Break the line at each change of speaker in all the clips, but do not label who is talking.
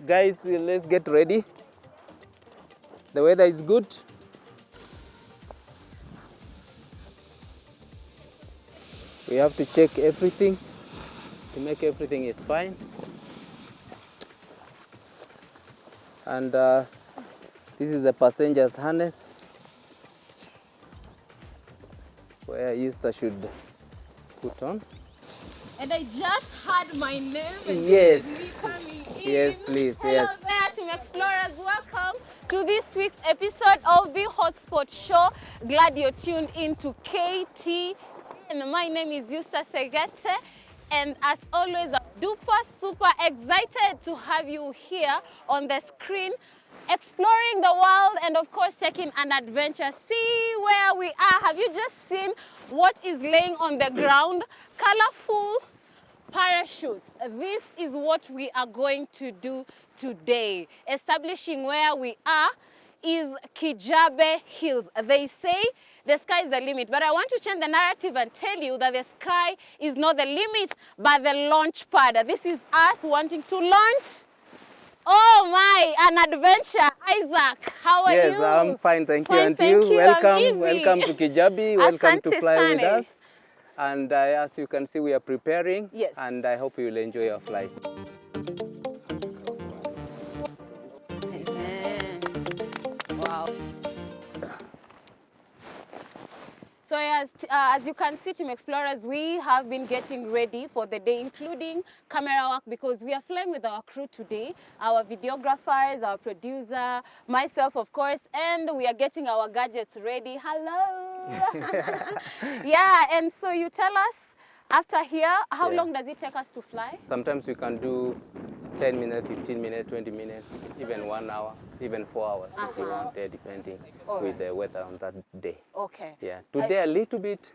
guys, let's get ready. The weather is good. We have to check everything to make everything is fine. And this is the passenger's harness where Eusta should put on.
And I just heard my name. And
Yes.
This is me coming in.
Yes, please.
Hello
Yes.
there, Team Explorers. Welcome to this week's episode of the Hotspot Show. Glad you're tuned in to KTN. My name is Eusta Segete. And as always, I'm super excited to have you here on the screen, exploring the world and of course taking an adventure. See where we are. Have you just seen what is laying on the ground? Colorful parachutes. This is what we are going to do today. Establishing where we are is Kijabe Hills. They say the sky is the limit, but I want to change the narrative and tell you that the sky is not the limit, but the launch pad. This is us wanting to launch. Oh my, an adventure. Isaac, how are you?
Yes, I'm fine, thank you.
Fine,
And
thank
you?
you.
Welcome, welcome to Kijabe. Welcome to
Asante
fly with
sana.
us. And as you can see, we are preparing.
Yes.
And I hope you will enjoy your flight.
Amen. Wow. So as you can see, Team Explorers, we have been getting ready for the day, including camera work, because we are flying with our crew today, our videographers, our producer, myself, of course, and we are getting our gadgets ready. Hello. Yeah, and so you tell us, after here, how long does it take us to fly?
Sometimes we can do 10 minutes, 15 minutes, 20 minutes, even 1 hour, even 4 hours if you want, depending with the weather on that day.
Okay.
Yeah, today a little bit,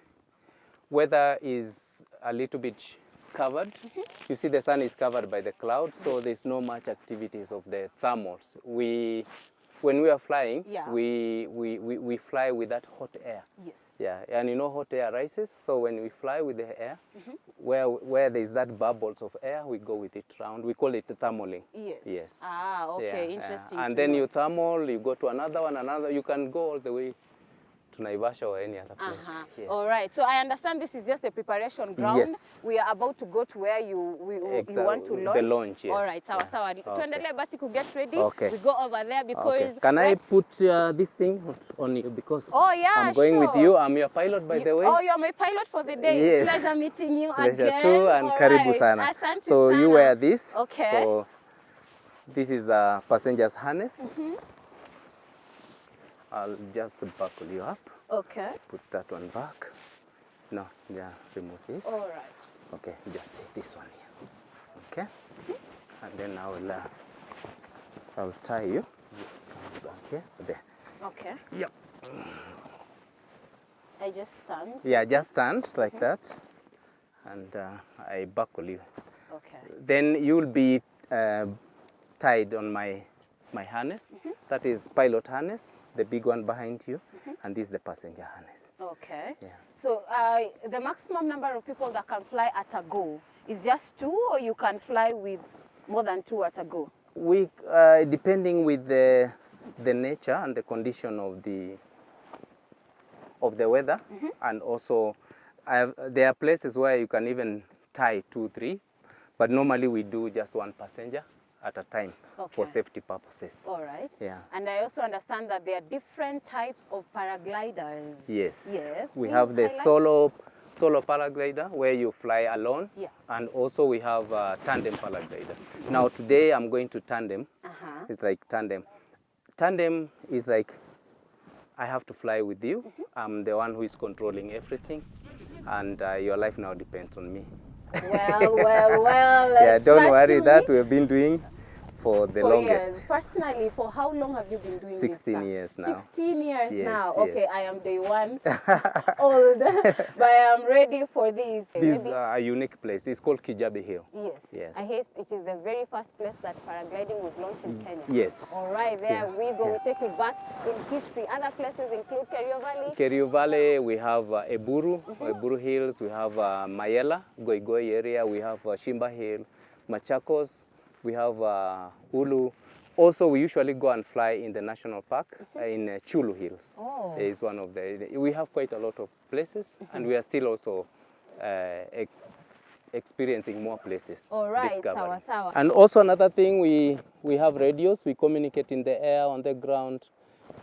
weather is a little bit covered. You see the sun is covered by the clouds, so there's no much activities of the thermals. When we are flying, we fly with that hot air.
Yes.
Yeah, and you know hot air rises, so when we fly with the air, where there's that bubbles of air, we go with it round. We call it thermaling.
Yes.
Yes.
Ah, okay,
Yeah,
interesting.
And then you thermal, you go to another one, you can go all the way to Naivasha or any other place. Yes.
All right, so I understand this is just a preparation ground.
Yes.
We are about to go to where you want to launch.
The launch, yes.
All right, sawa sawa. Tuendelee basi to get ready.
Okay.
We go over there because...
Can I put this thing on you because I'm going with
sure.
you. I'm your pilot, by the way.
Oh, you're my pilot for the day.
Yes.
Pleasure meeting you
Pleasure
again.
too, and
all
karibu
right.
sana.
Asante
So
sana.
you wear this.
Okay.
So this is a passenger's harness. I'll just buckle you up.
Okay.
Put that one back. No, yeah, remove this.
All right.
Okay, just this one here. Okay. And then I'll tie you. Just come back here. There.
Okay.
Yep.
I just stand.
Yeah, just stand like that. And I buckle you.
Okay.
Then you'll be tied on my harness. That is pilot harness, the big one behind you, and this is the passenger harness.
Okay.
Yeah.
So the maximum number of people that can fly at a go is just 2, or you can fly with more than 2 at a go?
We, depending with the nature and the condition of the weather, and also there are places where you can even tie 2, 3, but normally we do just 1 passenger at a time for safety purposes.
All right.
Yeah.
And I also understand that there are different types of paragliders.
Yes.
Yes.
We have the solo paraglider where you fly alone.
Yeah.
And also we have a tandem paraglider. Now today I'm going to tandem. It's like tandem. Tandem is like I have to fly with you. I'm the one who is controlling everything, and your life now depends on me.
Well.
Yeah, don't worry, that we've been doing for the longest.
Years. Personally, for how long have you been doing
16
this?
years now.
16 years
Yes,
now.
yes.
Okay, I am day 1 old, but I am ready for this.
This is a unique place. It's called Kijabe Hill.
Yes.
Yes.
I hear it is the very first place that paragliding was launched in Kenya.
Yes.
All right, there we go. We take you back in history. Other places include Kerio Valley.
Kerio Valley, we have Eburu Hills, we have Mayela, Goigoi area, we have Shimba Hill, Machakos, We have Ulu. Also, we usually go and fly in the national park in Chulu Hills.
Oh.
It's one of the. We have quite a lot of places, and we are still also experiencing more places.
All right,
discovering.
sawa.
And also another thing, we have radios. We communicate in the air, on the ground,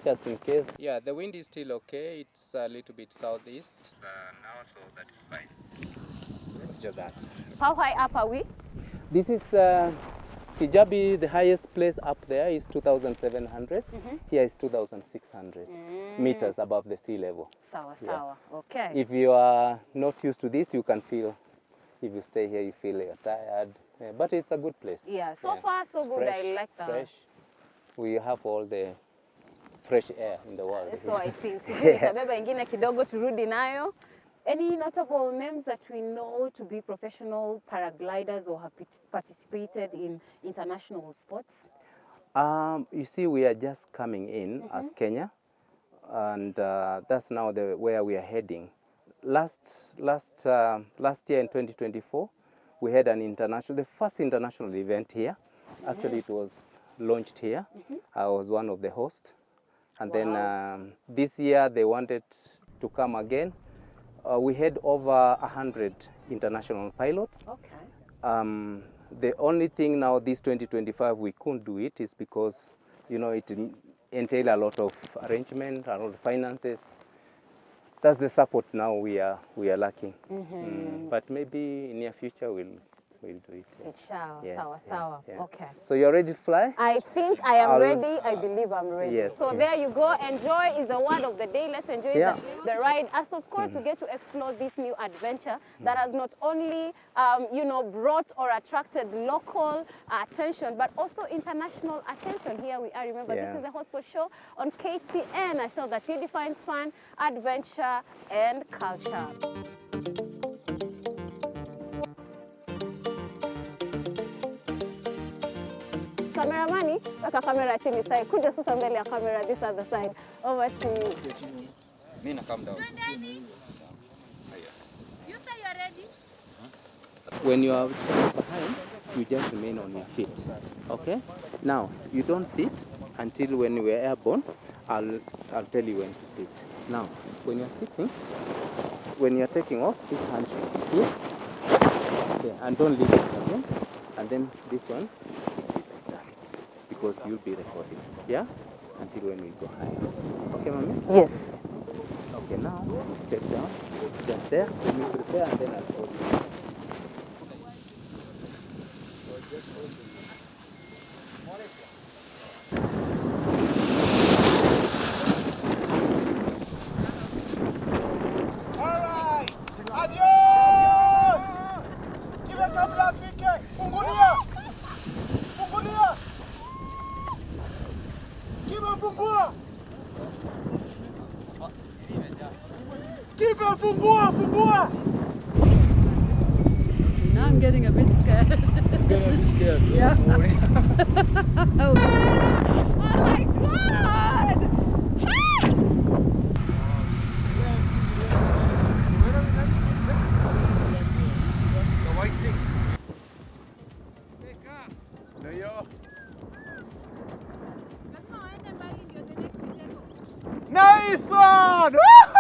just in case. Yeah, the wind is still okay. It's a little bit southeast now, so that's fine. Roger that.
How high up are we?
This is Kijabe. The highest place up there is 2,700. Here is 2,600 meters above the sea level.
Sawa. Okay.
If you are not used to this, you can feel. If you stay here, you feel you're tired. Yeah, but it's a good place.
Yeah, so far so good.
Fresh,
I like that.
Fresh. We have all the fresh air in the world.
So I think sijui nitabeba ingine kidogo turudi nayo. Any notable names that we know to be professional paragliders or have participated in international sports?
You see, we are just coming in as Kenya, and that's now where we are heading. Last year in 2024, we had the first international event here. Actually, it was launched here. I was one of the hosts. And then this year, they wanted to come again. We had over 100 international pilots.
Okay.
The only thing now, this 2025, we couldn't do it is because, it entailed a lot of arrangement, a lot of finances. That's the support now we are lacking. But maybe in near future we'll do it.
It shall. Sawa.
Yeah.
Okay.
So you're ready to fly?
I think I am ready. I believe I'm ready.
Yes.
So there you go. Enjoy is the word of the day. Let's enjoy the ride. As of course, we get to explore this new adventure that has not only, brought or attracted local attention, but also international attention. Here we are. Remember, this is the Hotspot Show on KTN, a show that redefines fun, adventure, and culture. Cameramani, weka kamera chini side. Kuja sasa mbele ya kamera this other side. Over to you.
Mina, calm down.
You say you're ready?
When you are behind, you just remain on your feet. Okay? Now, you don't sit until when you are airborne. I'll tell you when to sit. Now, when you're sitting, when you're taking off, this hand should be here. Okay, and don't leave it again. And then this one, because you'll be recording, yeah? Until when we go higher. Okay, mommy?
Yes.
Okay, now, step down, just there, let me prepare, and then I'll hold you.
All right, adios! Give it up, Lafike! Fungulia! Fungulia! Give it fungua! Give it fungua!
Now I'm getting a bit scared.
I'm gonna be scared.
Yeah.
Oh my God!
The white thing. There you are. Nice one! Woohoo!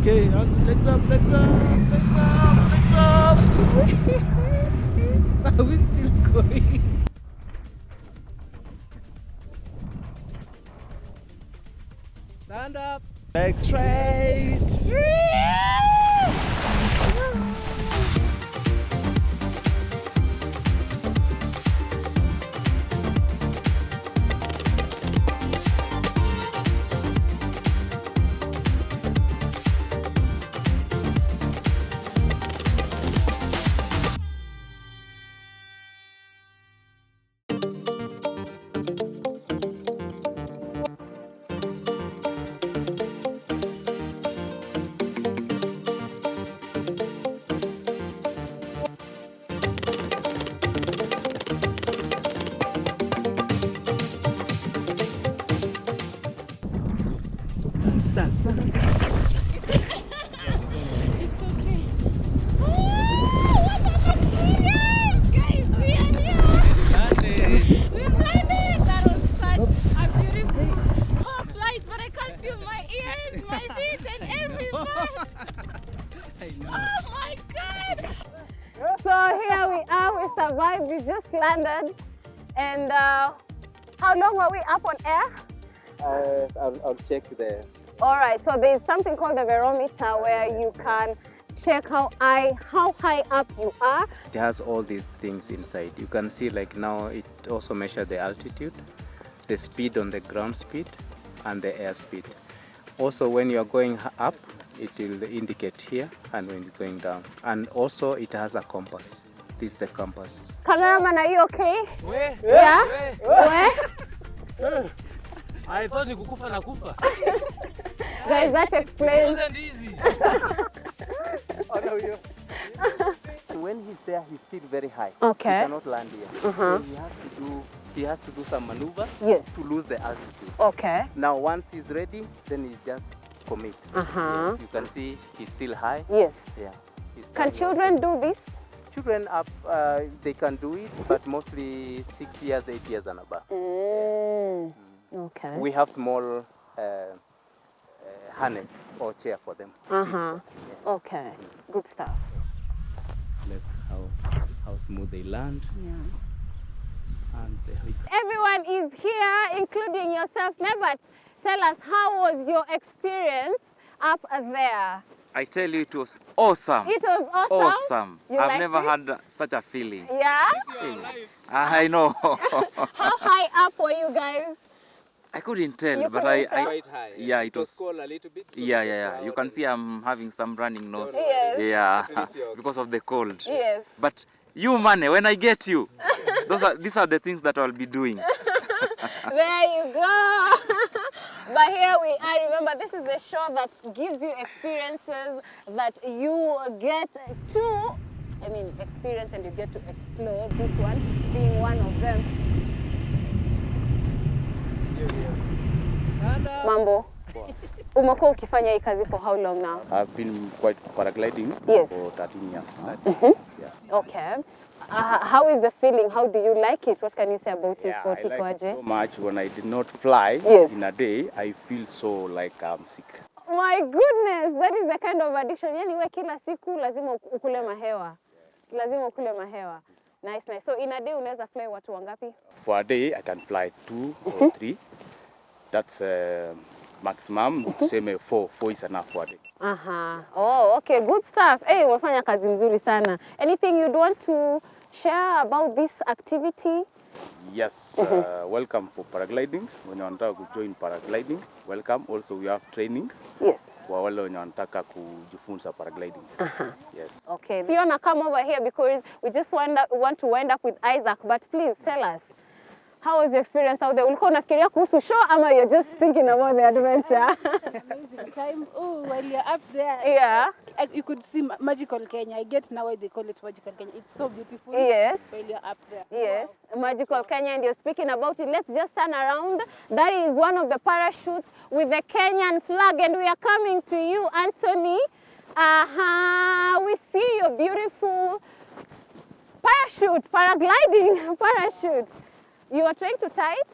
Okay, legs up.
Are we still going?
Stand up. Legs straight.
Eustace.
It's okay. Oh, what an experience! Guys, we are here! We landed! That was such a beautiful flight, but I can't feel my ears, my feet, and every part! Oh my God! So here we are, we survived, we just landed. And how long were we up on air?
I'll check there.
All right, so there's something called the barometer where you can check how high up you are.
It has all these things inside. You can see like now it also measures the altitude, the speed on the ground speed, and the air speed. Also when you're going up, it will indicate here, and when you're going down. And also it has a compass. This is the compass.
Cameraman, are you okay?
Where?
Yeah?
Where?
Where?
I thought you kukufa na kufa.
Guys, that
It
explains.
wasn't easy.
When he's there, he's still very high.
Okay.
He cannot land here. So he has to do some maneuver
Yes.
to lose the altitude.
Okay.
Now once he's ready, then he's just commit.
Uh-huh.
Yes, you can see he's still high.
Yes.
Yeah. He's
Can
flying.
children do this?
Children up, they can do it, but mostly 6 years, 8 years and above.
Okay.
We have small harness or chair for them.
Uh-huh. Okay. Good stuff.
Look how smooth they land.
Yeah.
And
Everyone is here, including yourself. Never tell us, how was your experience up there?
I tell you, it was awesome.
It was awesome.
Awesome.
You
I've
liked
never
it?
had such a feeling.
Yeah?
I know.
How high up were you guys?
I couldn't tell,
You
but
couldn't tell?
I yeah, it was
cold a little bit.
yeah. You can see I'm having some running nose.
Yes.
Yeah,
least you're okay.
because of the cold.
Yes.
But you, Mane, when I get you, these are the things that I'll be doing.
There you go. But here we are. Remember, this is the show that gives you experiences that you get to, experience, and you get to explore. This one being one of them. Mambo, umekuwa ukifanya hii kazi for how long now?
I've been quite paragliding
Yes.
for 13 years now. Yeah.
Okay. How is the feeling? How do you like it? What can you say about this
I
sport?
like it
Ikoaje?
so much. When I did not fly
Yes.
in a day, I feel so like I'm sick.
My goodness, that is the kind of addiction. Yani we kila siku lazima ukule mahewa. Lazima ukule mahewa. Nice. So in a day unaweza fly watu wangapi?
For a day, I can fly 2 or 3. That's maximum. Same 4 is enough for a day.
Oh, okay, good stuff. Hey, umefanya kazi nzuri sana. Anything you'd want to share about this activity?
Yes, welcome for paragliding. When you want to join paragliding, welcome. Also, we have training.
Yes.
Kwa wale wenye wanataka kujifunza paragliding. Yes.
Okay. Fiona, come over here because we just want to wind up with Isaac, but please tell us, how was your experience out there? Ulikuwa unafikiria kuhusu show ama you're just thinking about the adventure?
Amazing time. Oh, while you're up there,
Yeah.
you could see magical Kenya. I get now why they call it magical Kenya. It's so beautiful.
Yes.
While you're up there.
Yes, magical Kenya, and you're speaking about it. Let's just turn around. That is one of the parachutes with the Kenyan flag, and we are coming to you, Anthony. We see your beautiful parachute, paragliding parachute. You are trying to tie it?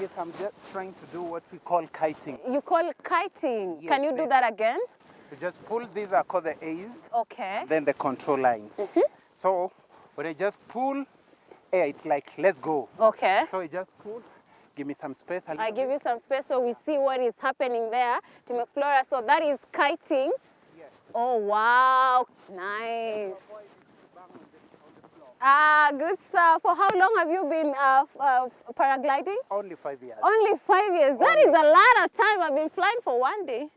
Yes, I'm just trying to do what we call kiting.
You call it kiting.
Yes,
Can you do
please.
that again?
You just pull, these are called the A's,
Okay.
then the control lines. So when I just pull, it's like, let's go.
Okay.
So I just pull, give me some space.
I give you some space so we see what is happening there to explore. So that is kiting.
Yes.
Oh, wow. Nice. Good stuff. For how long have you been paragliding?
Only 5 years.
Only 5 years. That is a lot of time. I've been flying for one day.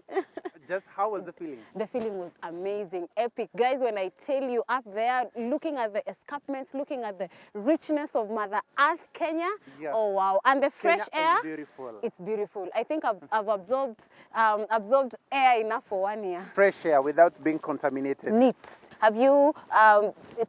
Just how was the feeling?
The feeling was amazing, epic. Guys, when I tell you up there, looking at the escarpments, looking at the richness of Mother Earth, Kenya.
Yeah.
Oh, wow. And the fresh
Kenya
air.
is beautiful.
It's beautiful. I think I've absorbed air enough for 1 year.
Fresh air without being contaminated.
Neat. Have you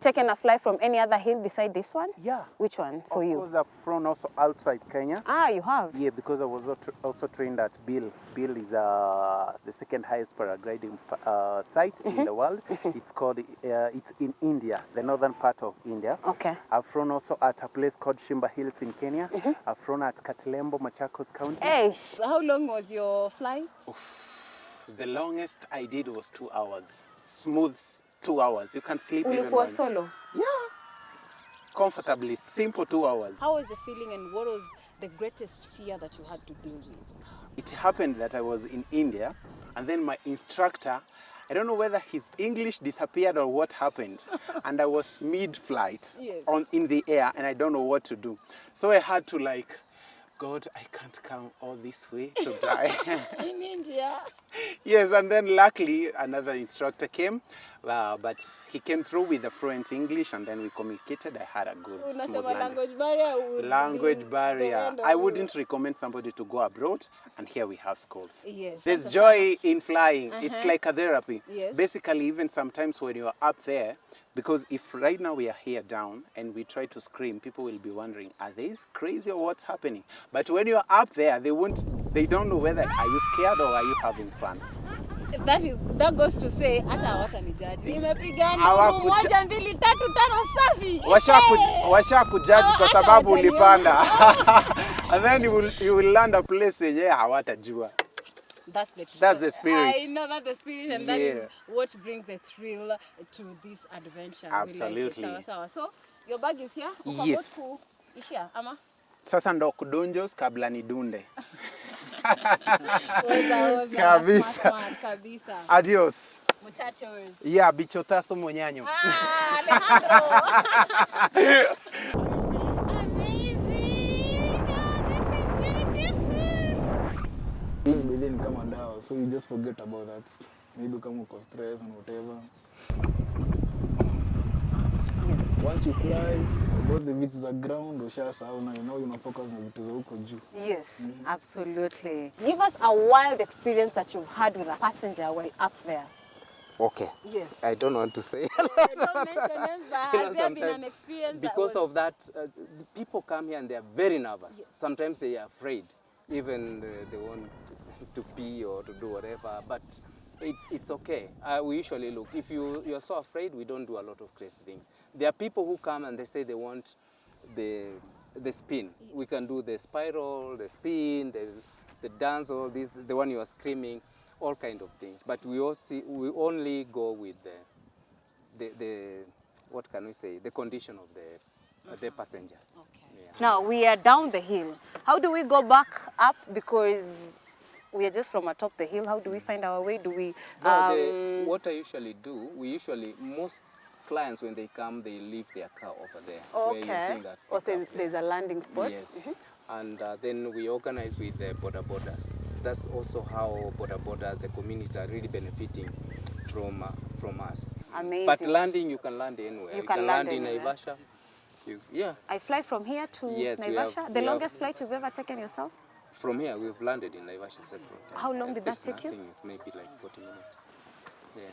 taken a flight from any other hill beside this one?
Yeah.
Which one for you?
Of course, I've flown also outside Kenya.
Ah, you have?
Yeah, because I was also trained at Bill. Bill is the second highest paragliding site in the world. It's called, it's in India, the northern part of India.
Okay.
I've flown also at a place called Shimba Hills in Kenya. I've flown at Katilembo, Machakos County.
Hey, how long was your flight?
The longest I did was 2 hours. Smooth 2 hours. You can sleep even
Ulikuwa
once.
solo?
Yeah. Comfortably, simple 2 hours.
How was the feeling and what was the greatest fear that you had to deal with?
It happened that I was in India and then my instructor, I don't know whether his English disappeared or what happened, and I was mid-flight in the air and I don't know what to do. So I had to like, God, I can't come all this way to die.
In India?
Yes, and then luckily another instructor came, but he came through with the fluent English and then we communicated. I had a good smooth
language barrier?
Language barrier. I wouldn't recommend somebody to go abroad, and here we have schools.
Yes.
There's joy in flying. It's like a therapy.
Yes.
Basically, even sometimes when you're up there, because if right now we are here down and we try to scream, people will be wondering, are they crazy or what's happening? But when you're up there, they don't know whether are you scared or are you having fun.
That goes to say hata hawatanijaji. Nimepigana
Hawakuja-
moja mbili tatu tano safi.
Washa kujaji kwa sababu ulipanda. And then you will land a place yenye hawatajua.
That's
the spirit.
I know that's the spirit, and that is what brings the thrill to this adventure.
Absolutely.
We like it. Sawa. So your bag is here.
Yes.
Ishia, ama?
Sasa ndo kudonjos kabla nidunde.
Kabisa.
Adios.
Muchachos.
Yeah, bichotaso monyanyo.
Alejandro.
Being within kama dawa, so you just forget about that. Maybe kama uko stress and whatever. Once you fly, both the vitu za ground ushasahau na you focus na vitu za huko juu.
Yes, absolutely. Give us a wild experience that you've had with a passenger while up there.
Okay.
Yes.
I don't want to say.
Don't mention names, but has there been an experience
because
that was...
of that, people come here and they are very nervous. Yes. Sometimes they are afraid. Even they want to pee or to do whatever, but it's okay. We usually look. If you're so afraid, we don't do a lot of crazy things. There are people who come and they say they want the spin. We can do the spiral, the spin, the dance, all this, the one you are screaming, all kind of things. But we only go with the what can we say? The condition of the passenger.
Okay.
Yeah.
Now we are down the hill. How do we go back up? Because we are just from atop the hill. How do we find our way? Do we?
What I usually do, most clients when they come, they leave their car over there.
Okay.
Where you're seeing that
Or
pickup.
there's a landing spot.
Yes. And then we organize with the border borders. That's also how border borders, the community are really benefiting from us.
Amazing.
But landing, you can land anywhere.
You can land
in
anywhere.
Naivasha. Yeah.
I fly from here to
Yes,
Naivasha. The longest flight you've ever taken yourself?
From here, we've landed in Naivasha several times.
How long did that take you?
It's maybe like 40 minutes. Yeah.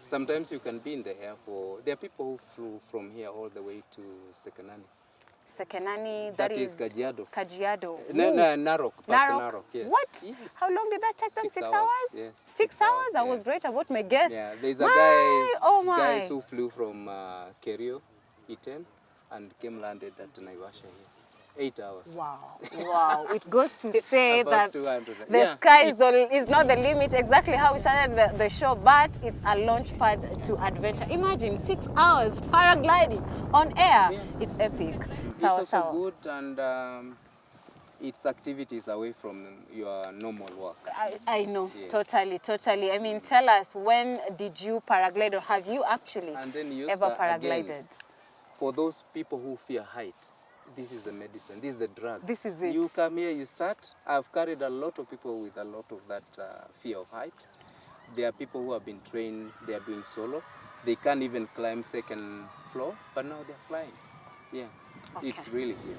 Sometimes you can be in the air for... There are people who flew from here all the way to Sekenani.
Sekenani,
That is Kajiado.
Kajiado.
Narok, past
Narok.
Narok, yes.
What?
Yes.
How long did that take them?
6
6 hours?
Yes.
6 hours? I
yeah.
was right about my guess.
Yeah, there's a
my.
guys who flew from Kerio, Iten, and came landed at Naivasha here. 8 hours.
Wow. It goes to say
About
that
200.
the
Yeah,
sky is not the limit, exactly how we started the show, but it's a launch pad to adventure. Imagine 6 hours paragliding on air.
Yeah.
It's epic.
It's also good, and it's activities away from your normal work.
I know,
Yes.
totally. I mean, tell us, when did you paraglide, or have you actually
And then you
ever
start
paraglided?
again, for those people who fear height, this is the medicine, this is the drug.
This is it.
You come here, you start. I've carried a lot of people with a lot of that fear of height. There are people who have been trained, they are doing solo. They can't even climb second floor, but now they're flying. Yeah,
Okay.
It's really good.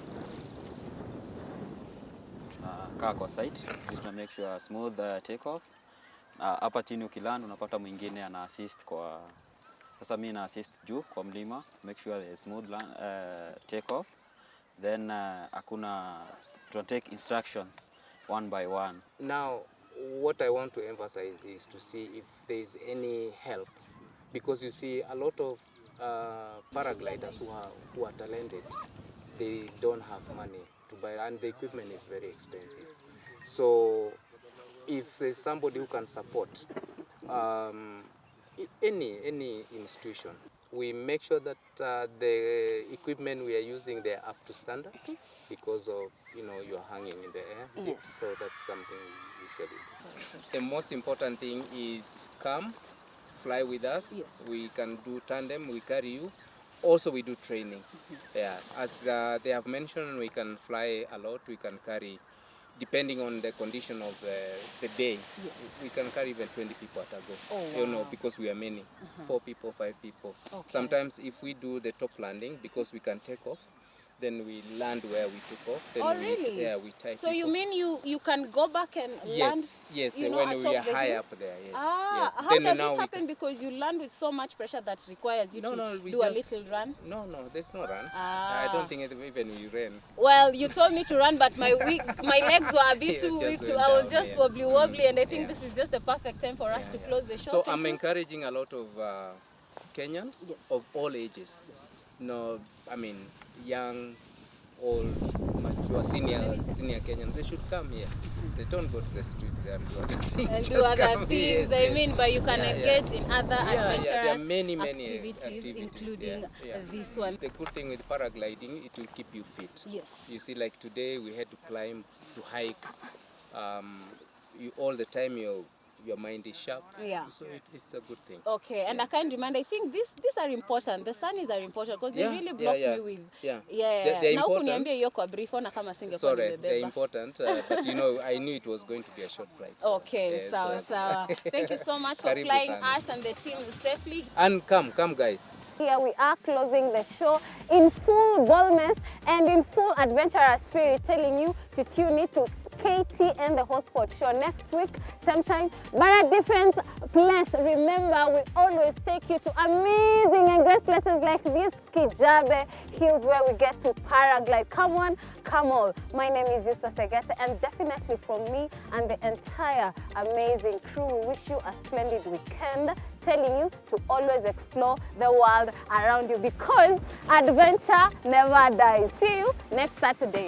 Kaa kwa site, tuna make sure smooth takeoff. Hapa chini ukiland unapata mwingine ana assist kwa Sasa mimi na assist juu kwa mlima, make sure there is smooth takeoff. Then to take instructions one by one.
Now, what I want to emphasize is to see if there is any help, because you see a lot of paragliders who are talented, they don't have money to buy, and the equipment is very expensive. So if there's somebody who can support any institution, we make sure that the equipment we are using, they are up to standard, because of, you're hanging in the air.
Yes.
So that's something we should do. The most important thing is come, fly with us.
Yes.
We can do tandem, we carry you. Also we do training. Yeah, as they have mentioned, we can fly a lot, we can carry, depending on the condition of the day, we can carry even 20 people at a go.
Oh, wow.
Because we are many, 4 people, 5 people.
Okay.
Sometimes if we do the top landing, because we can take off, then we land where we took off. Then
really?
We tie
So
people.
you mean you can go back and land?
Yes,
when
when we are high up there. Yes. Yes.
How
Then
does
now
this
we
happen? Because you land with so much pressure that requires you
No,
to
we
do a
just-
little run?
No, there's no run. I don't think even we ran.
Well, you told me to run, but my legs were a bit
Yeah,
too
just
weak.
went
I was
down,
just
yeah.
wobbly, and I think
Yeah.
this is just the perfect time for us to close the show.
So
Thank
I'm
you.
encouraging a lot of Kenyans
Yes.
of all ages. No, I mean young, old, mature, senior Kenyans. They should come here. They don't go to the street there and do other things.
And do
Just
other
come
things.
here,
I mean, but you can engage in other adventurous
there are many
activities, including this one.
The good thing with paragliding, it will keep you fit.
Yes.
You see, like today we had to climb, to hike. All the time your mind is sharp.
Yeah.
So it's a good thing.
Okay, and I can't remind, I think these are important. The sunnies are important because they really block me with.
Yeah.
Yeah.
They're
Na
important.
kuniambia hiyo kwa brief ona kama singekuwa
Sorry, they're
nimebeba.
important, but I knew it was going to be a short flight.
Okay,
Yes,
sawa. Thank you so much for
Karibu
flying
sana.
us and the team safely.
And come guys.
Here we are closing the show in full boldness and in full adventurous spirit, telling you to tune in to KTN the Hotspot Show next week, sometime, but a different place. Remember, we always take you to amazing and great places like this Kijabe Hills, where we get to paraglide. Come on, come all. My name is Yusta Segete, and definitely from me and the entire amazing crew, we wish you a splendid weekend, telling you to always explore the world around you, because adventure never dies. See you next Saturday.